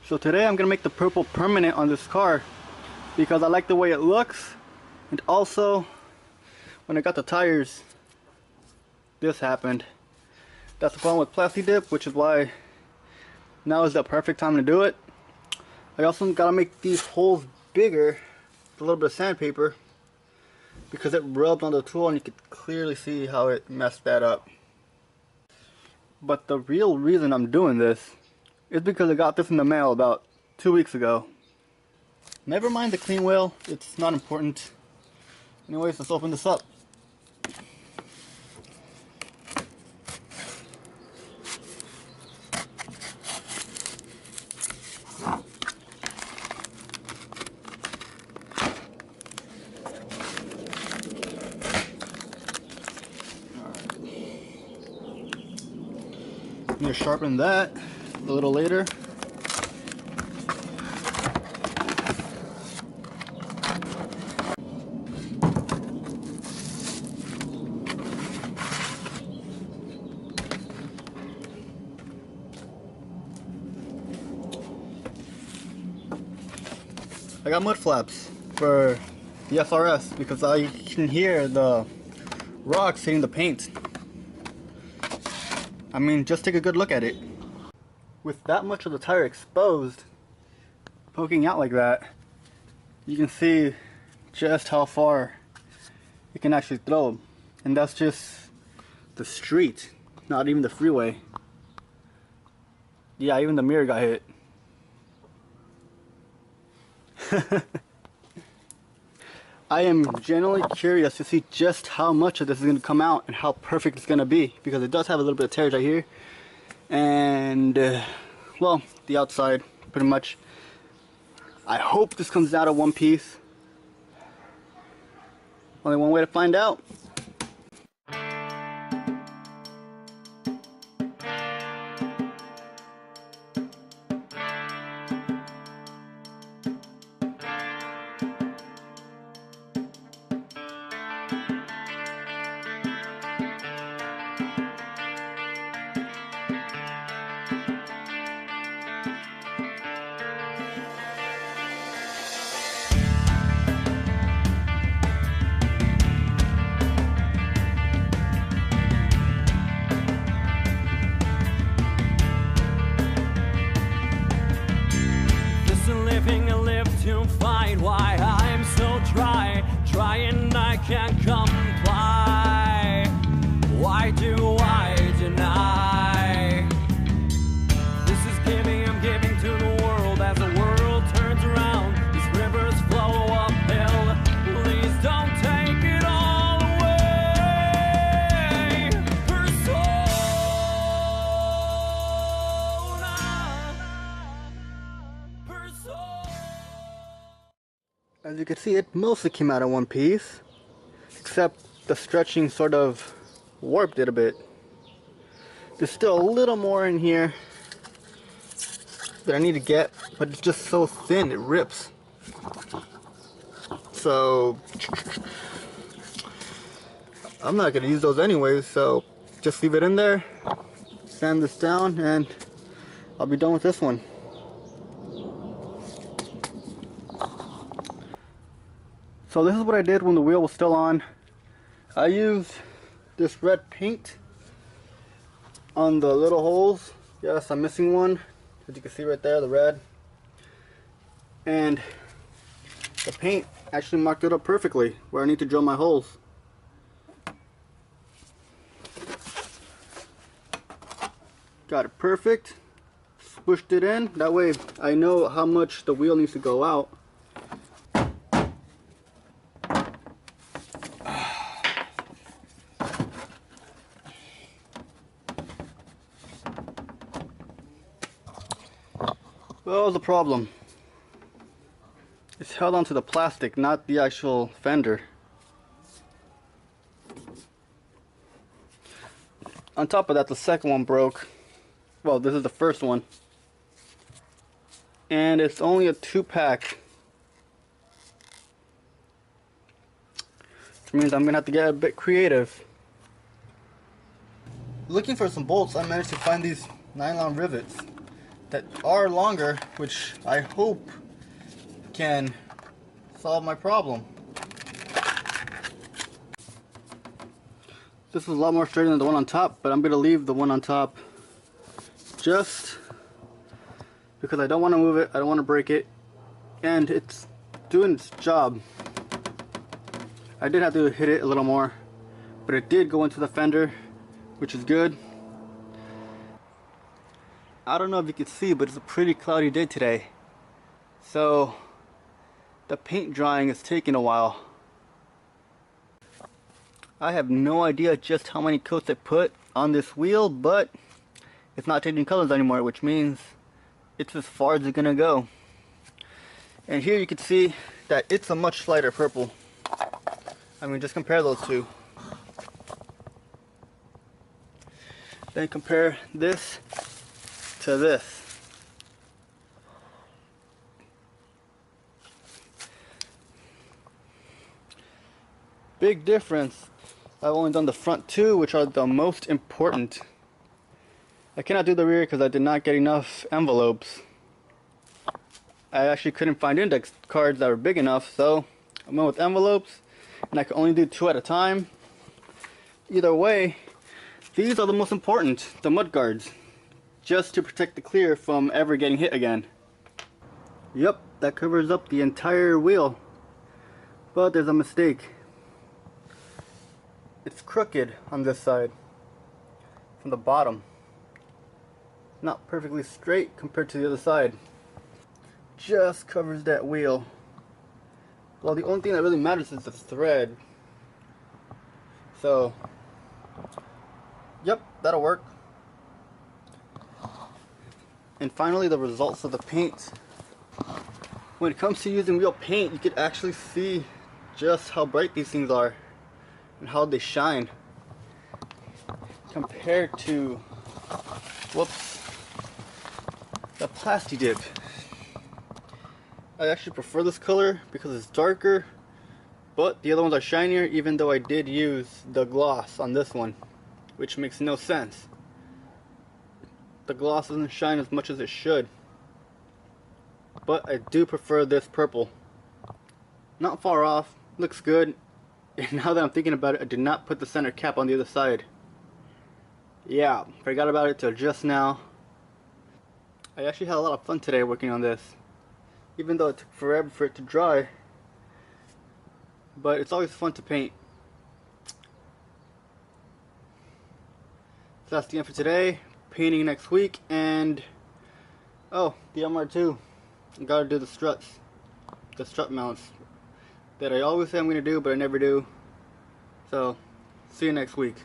So today I'm gonna make the purple permanent on this car because I like the way it looks, and also when I got the tires, this happened. That's the problem with Plasti Dip, which is why now is the perfect time to do it. I also gotta make these holes bigger with a little bit of sandpaper because it rubbed on the tool and you could clearly see how it messed that up. But the real reason I'm doing this is because I got this in the mail about 2 weeks ago. Never mind the clean wheel, it's not important. Anyways, let's open this up. I'm going to sharpen that a little later. I got mud flaps for the SRS because I can hear the rocks hitting the paint. I mean, just take a good look at it. With that much of the tire exposed, poking out like that, you can see just how far it can actually throw. And that's just the street, not even the freeway. Yeah, even the mirror got hit. I am genuinely curious to see just how much of this is going to come out and how perfect it's going to be, because it does have a little bit of tears right here and well, the outside pretty much. I hope this comes out of one piece. Only one way to find out. I live to find why I'm so dry, trying I can't comply. Why do I deny? This is giving, I'm giving to the world as the world turns around. These rivers flow uphill, please don't take it all away. Persona. As you can see, it mostly came out in one piece, except the stretching sort of warped it a bit. There's still a little more in here that I need to get, but it's just so thin it rips. So I'm not going to use those anyways, so just leave it in there, sand this down, and I'll be done with this one. So this is what I did when the wheel was still on. I used this red paint on the little holes. Yes, I'm missing one, as you can see right there, the red. And the paint actually marked it up perfectly where I need to drill my holes. Got it perfect. Squished it in. That way I know how much the wheel needs to go out. Well, the problem, it's held onto the plastic, not the actual fender. On top of that, the second one broke. Well, this is the first one. And it's only a 2-pack. Which means I'm gonna have to get a bit creative. Looking for some bolts, I managed to find these nylon rivets. that are longer, which I hope can solve my problem. This is a lot more straighter than the one on top, but I'm going to leave the one on top just because I don't want to move it, I don't want to break it, and it's doing its job. I did have to hit it a little more, but it did go into the fender, which is good. I don't know if you can see, but it's a pretty cloudy day today, so the paint drying is taking a while. I have no idea just how many coats I put on this wheel, but it's not changing colors anymore, which means it's as far as it's gonna go. And here you can see that it's a much lighter purple. I mean, just compare those two. Then compare this to this. Big difference. I've only done the front two, which are the most important. I cannot do the rear because I did not get enough envelopes. I actually couldn't find index cards that were big enough, so I went with envelopes, and I could only do 2 at a time. Either way, these are the most important, the mud guards, just to protect the clear from ever getting hit again. Yep, that covers up the entire wheel, but there's a mistake. It's crooked on this side from the bottom, not perfectly straight compared to the other side. Just covers that wheel. Well, the only thing that really matters is the thread. So, yep, that'll work. And finally, the results of the paint. When it comes to using real paint, you can actually see just how bright these things are and how they shine compared to, whoops, the Plasti Dip. I actually prefer this color because it's darker, but the other ones are shinier, even though I did use the gloss on this one, which makes no sense. The gloss doesn't shine as much as it should, but I do prefer this purple. Not far off, looks good. And now that I'm thinking about it, I did not put the center cap on the other side. Yeah, forgot about it till just now. I actually had a lot of fun today working on this, even though it took forever for it to dry. But it's always fun to paint. So that's the end for today. Painting next week, and oh, the MR2. I gotta do the struts, the strut mounts that I always say I'm gonna do, but I never do. So, see you next week.